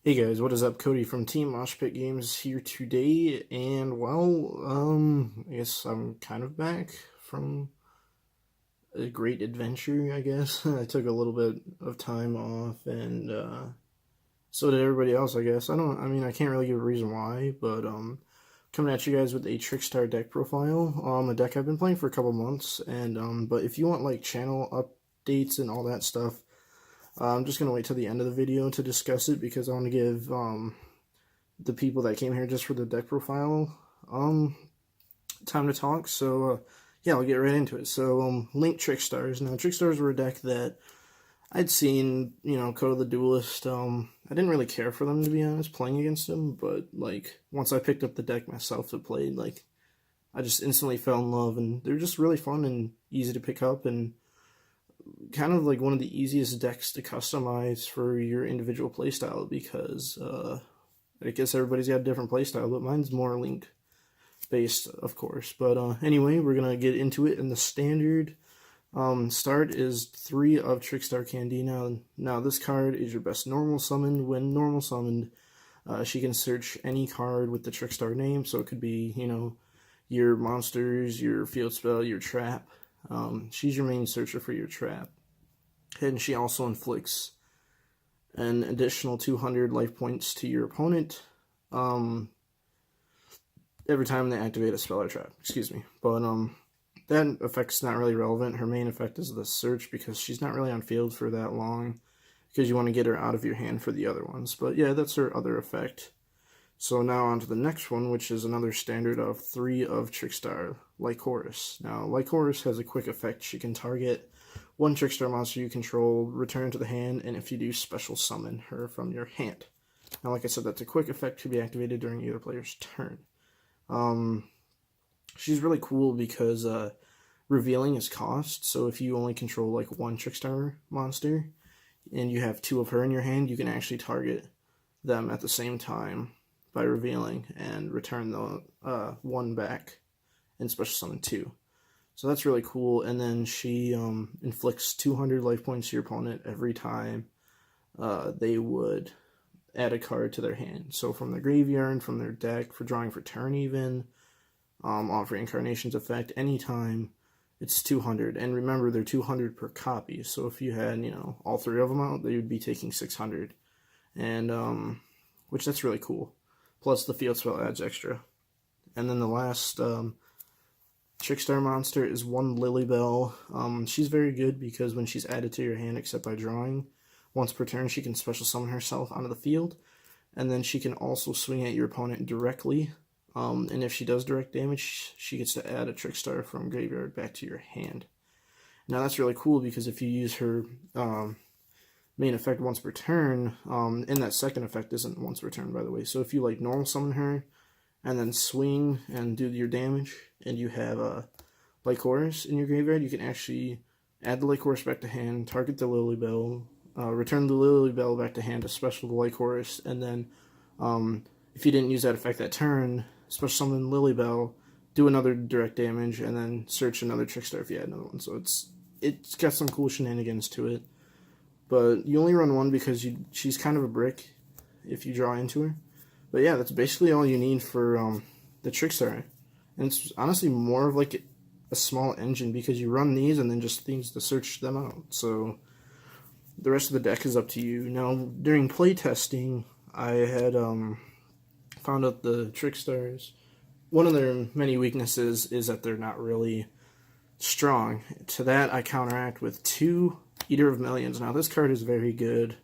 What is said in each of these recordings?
Hey guys, what is up? Cody from Team Mosh Games here today, and I guess I'm kind of back from a great adventure, I guess. I took a little bit of time off, and so did everybody else, I guess. I can't really give a reason why, but coming at you guys with a Trickstar deck profile, a deck I've been playing for a couple months, and but if you want like channel updates and all that stuff, I'm just gonna wait till the end of the video to discuss it because I want to give the people that came here just for the deck profile time to talk. So yeah, I'll get right into it. So Link Trickstars. Now Trickstars were a deck that I'd seen, Code of the Duelist. I didn't really care for them, to be honest, playing against them, but like once I picked up the deck myself to play, like I just instantly fell in love, and they're just really fun and easy to pick up, and kind of like one of the easiest decks to customize for your individual playstyle because I guess everybody's got a different playstyle, but mine's more Link based, of course. But anyway, we're gonna get into it. In the standard start is 3 of Trickstar Candy. Now this card is your best normal summon. When normal summoned, she can search any card with the Trickstar name, so it could be, your monsters, your field spell, your trap. She's your main searcher for your trap. And she also inflicts an additional 200 life points to your opponent every time they activate a spell or trap. Excuse me. But that effect's not really relevant. Her main effect is the search because she's not really on field for that long because you want to get her out of your hand for the other ones. But yeah, that's her other effect. So now on to the next one, which is another standard of 3 of Trickstar, Lycoris. Now, Lycoris has a quick effect. She can target one Trickstar monster you control, return to the hand, and if you do, special summon her from your hand. Now, like I said, that's a quick effect to be activated during either player's turn. She's really cool because revealing is cost, so if you only control like one Trickstar monster, and you have 2 of her in your hand, you can actually target them at the same time by revealing and return the 1 back and special summon 2. So that's really cool. And then she inflicts 200 life points to your opponent every time they would add a card to their hand. So from their graveyard, from their deck, for drawing for turn even, off Reincarnation's effect, anytime it's 200. And remember, they're 200 per copy. So if you had, all 3 of them out, they would be taking 600. And which that's really cool. Plus the field spell adds extra. And then the last Trickstar monster is 1 Lilybell. She's very good because when she's added to your hand except by drawing, once per turn she can special summon herself onto the field. And then she can also swing at your opponent directly. And if she does direct damage, she gets to add a Trickstar from graveyard back to your hand. Now that's really cool because if you use her main effect once per turn, and that second effect isn't once per turn, by the way. So if you like normal summon her and then swing and do your damage, and you have a Lycoris in your graveyard, you can actually add the Lycoris back to hand, target the Lilybell, return the Lilybell back to hand to special the Lycoris, and then if you didn't use that effect that turn, special summon Lilybell, do another direct damage, and then search another Trickstar if you had another one. So it's got some cool shenanigans to it. But you only run 1 because she's kind of a brick if you draw into her. But yeah, that's basically all you need for the Trickstar. And it's honestly more of like a small engine because you run these and then just things to search them out. So the rest of the deck is up to you. Now, during playtesting, I had found out the Trickstars. One of their many weaknesses is that they're not really strong. To that, I counteract with 2 Eater of Millions. Now, this card is very good.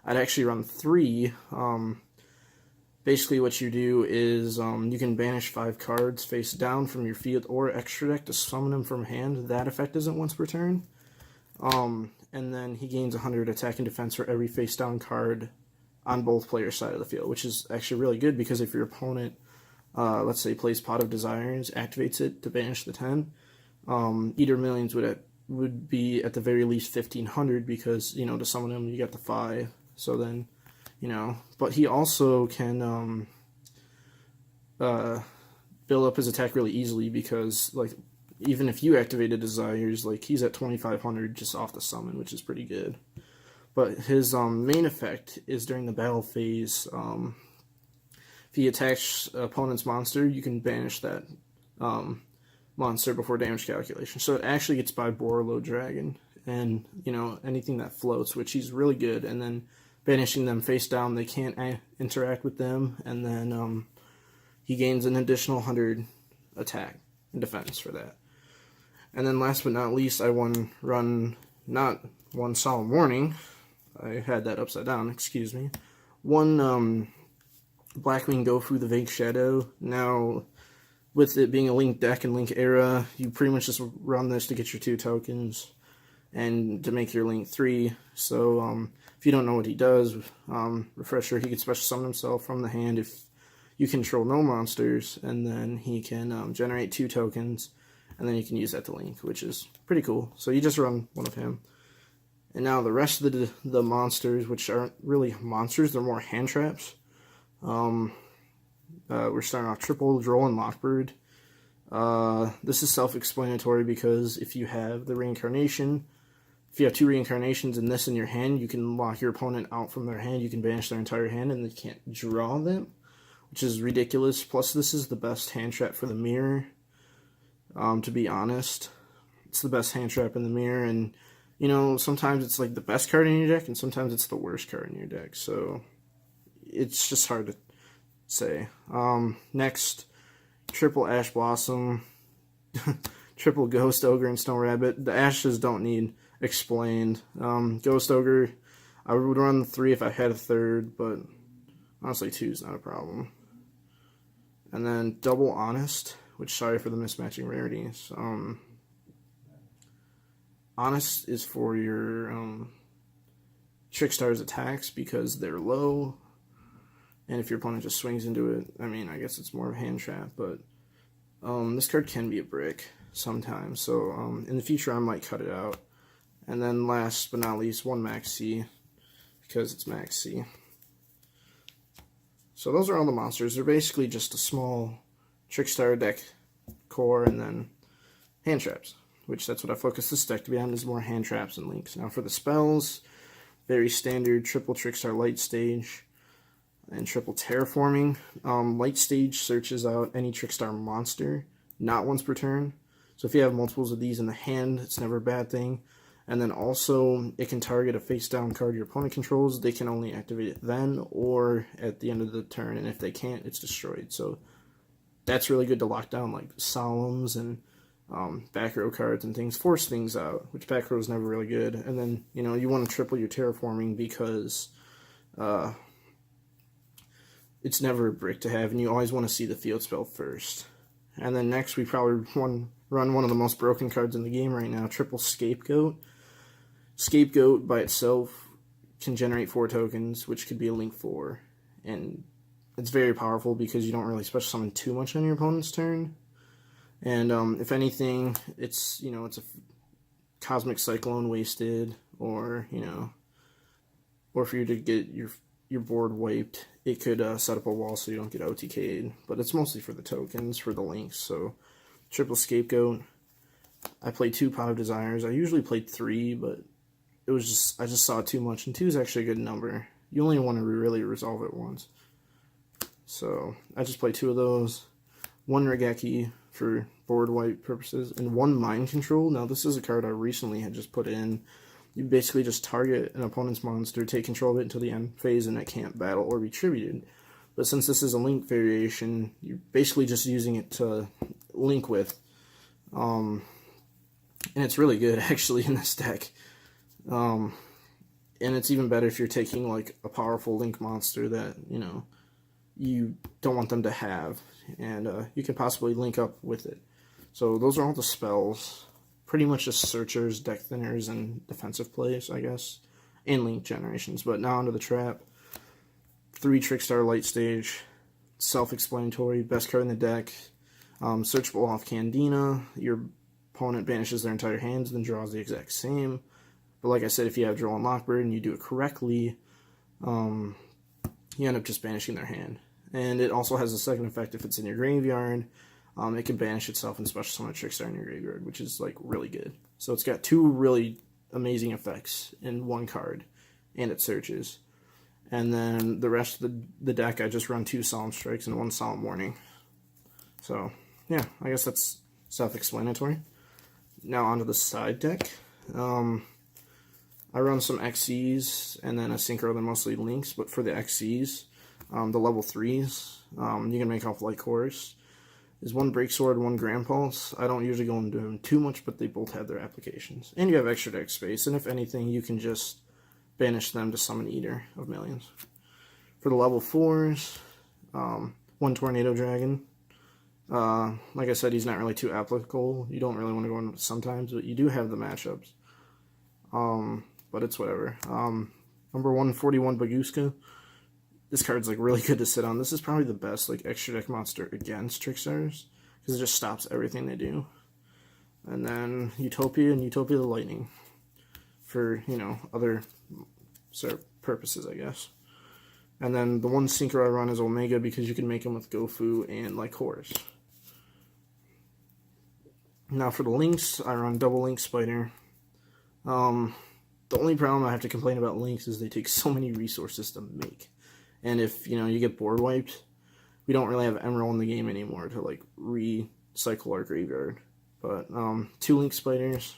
I'd actually run 3. Basically, what you do is you can banish 5 cards face down from your field or extra deck to summon them from hand. That effect isn't once per turn. And then he gains 100 attack and defense for every face down card on both players' side of the field, which is actually really good because if your opponent, let's say, plays Pot of Desires, activates it to banish the 10, Eater of Millions would be at the very least 1,500 because, to summon him, you got the 5. So then, but he also can build up his attack really easily because, like, even if you activated Desires, like, he's at 2,500 just off the summon, which is pretty good. But his main effect is during the battle phase. If he attacks opponent's monster, you can banish that monster before damage calculation. So it actually gets by Borreload Dragon and, you know, anything that floats, which he's really good. And then banishing them face down, they can't interact with them. And then he gains an additional 100 attack and defense for that. And then last but not least, I run not one Solemn Warning. I had that upside down, excuse me. One Blackwing Gofu the Vague Shadow. Now, with it being a Link deck and Link era, you pretty much just run this to get your 2 tokens and to make your Link 3. So, if you don't know what he does, refresher, he can special summon himself from the hand if you control no monsters, and then he can generate 2 tokens, and then you can use that to Link, which is pretty cool. So you just run one of him. And now the rest of the monsters, which aren't really monsters, they're more hand traps. We're starting off triple Droll and Lockbird. This is self-explanatory because if you have the reincarnation, if you have 2 reincarnations and this in your hand, you can lock your opponent out from their hand. You can banish their entire hand and they can't draw them, which is ridiculous. Plus, this is the best hand trap for the mirror. To be honest, it's the best hand trap in the mirror, and you know, sometimes it's like the best card in your deck, and sometimes it's the worst card in your deck. So it's just hard to say. Next, triple Ash Blossom, triple Ghost Ogre and Snow Rabbit. The Ashes don't need explained. Ghost Ogre, I would run 3 if I had a third, but honestly 2 is not a problem. And then double Honest, which, sorry for the mismatching rarities. Honest is for your Trickstar's attacks because they're low, and if your opponent just swings into it, I mean, I guess it's more of a hand trap, but this card can be a brick sometimes, so in the future I might cut it out. And then last but not least, 1 Max C, because it's Max C. So those are all the monsters. They're basically just a small Trickstar deck core and then hand traps, which that's what I focus this deck to be on, is more hand traps and links. Now for the spells, very standard triple Trickstar Light Stage and triple Terraforming. Light Stage searches out any Trickstar monster, not once per turn. So if you have multiples of these in the hand, it's never a bad thing. And then also, it can target a face-down card your opponent controls. They can only activate it then or at the end of the turn, and if they can't, it's destroyed. So that's really good to lock down, like Solemns and back row cards and things. Force things out, which back row is never really good. And then, you know, you want to triple your Terraforming because it's never a brick to have, and you always want to see the field spell first. And then next, we probably run one of the most broken cards in the game right now, triple Scapegoat. Scapegoat by itself can generate 4 tokens, which could be a Link 4, and it's very powerful because you don't really special summon too much on your opponent's turn. And if anything, it's, you know, it's a Cosmic Cyclone wasted, or, you know, or for you to get your board wiped, it could set up a wall so you don't get OTK'd, but it's mostly for the tokens, for the links. So triple Scapegoat. I played 2 Pot of Desires. I usually played 3, but it was just, I just saw it too much, and 2 is actually a good number. You only want to really resolve it once. So I just played 2 of those. 1 Regeki for board wipe purposes, and 1 Mind Control. Now this is a card I recently had just put in. You basically just target an opponent's monster, take control of it until the end phase, and it can't battle or be tributed. But since this is a Link variation, you're basically just using it to link with. And it's really good, actually, in this deck. And it's even better if you're taking, like, a powerful Link monster that, you know, you don't want them to have. And you can possibly link up with it. So those are all the spells. Pretty much just searchers, deck thinners, and defensive plays, I guess. And Link generations. But now onto the trap. 3 Trickstar Light Stage. Self-explanatory. Best card in the deck. Searchable off Candina. Your opponent banishes their entire hands, then draws the exact same. But like I said, if you have Droll and Lockbird and you do it correctly, you end up just banishing their hand. And it also has a second effect if it's in your graveyard. It can banish itself and special summon a Trickstar in your graveyard, which is like really good. So it's got 2 really amazing effects in 1 card. and it searches. And then the rest of the deck, I just run 2 Solemn Strikes and 1 Solemn Warning. So, yeah, I guess that's self-explanatory. Now onto the side deck. I run some XCs and then a Synchro. They're mostly links, but for the XCs, the level 3s, you can make off Light Chorus. Is 1 Break Sword, 1 Grand Pulse. I don't usually go into them too much, but they both have their applications. And you have extra deck space, and if anything, you can just banish them to summon Eater of Millions. For the level 4s, 1 Tornado Dragon. Like I said, he's not really too applicable. You don't really want to go in sometimes, but you do have the matchups. But it's whatever. Number 141 Baguska. This card's like really good to sit on. This is probably the best like extra deck monster against Trickstars, because it just stops everything they do. And then Utopia and Utopia the Lightning for, you know, other sort of purposes, I guess. And then the 1 Synchro I run is Omega, because you can make him with Gofu and like Horus. Now for the links, I run double Link Spider. The only problem I have to complain about links is they take so many resources to make. And if, you know, you get board wiped, we don't really have Emerald in the game anymore to like recycle our graveyard. But 2 Link Spiders,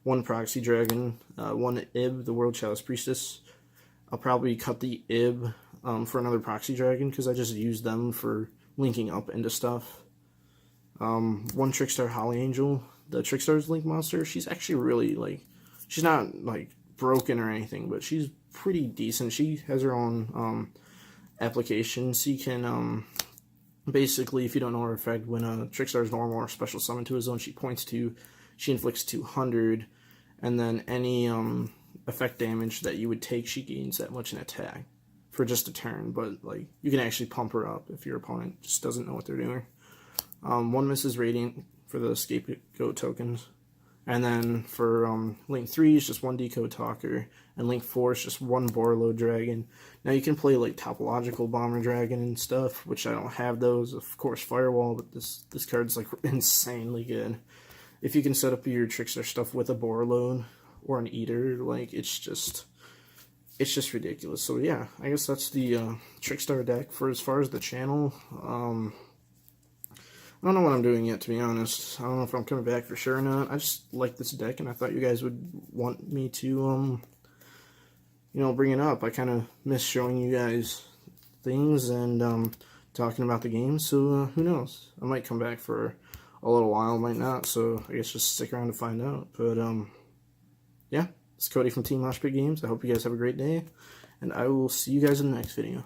1 Proxy Dragon, 1 Ib, the World Chalice Priestess. I'll probably cut the Ib for another Proxy Dragon, because I just use them for linking up into stuff. 1 Trickstar Holly Angel. The Trickstar's Link monster, she's actually really, like, she's not, like, broken or anything, but she's pretty decent. She has her own application. She can, basically, if you don't know her effect, when a Trickstar's normal or special summon to a zone she points to, she inflicts 200, and then any effect damage that you would take, she gains that much in attack for just a turn. But like, you can actually pump her up if your opponent just doesn't know what they're doing. 1 Mrs. Radiant for the Scapegoat tokens. And then for Link 3 is just 1 Decode Talker, and Link 4 is just 1 Borload Dragon. Now you can play like Topological Bomber Dragon and stuff, which I don't have those. Of course Firewall, but this card's like insanely good. If you can set up your Trickstar stuff with a Borload or an Eater, like it's just ridiculous. So yeah, I guess that's the Trickstar deck. For as far as the channel, I don't know what I'm doing yet, to be honest. I don't know if I'm coming back for sure or not. I just like this deck, and I thought you guys would want me to, you know, bring it up. I kind of miss showing you guys things and talking about the game, so who knows? I might come back for a little while, might not, so I guess just stick around to find out. But, yeah, it's Cody from Team Mosh Pit Games. I hope you guys have a great day, and I will see you guys in the next video.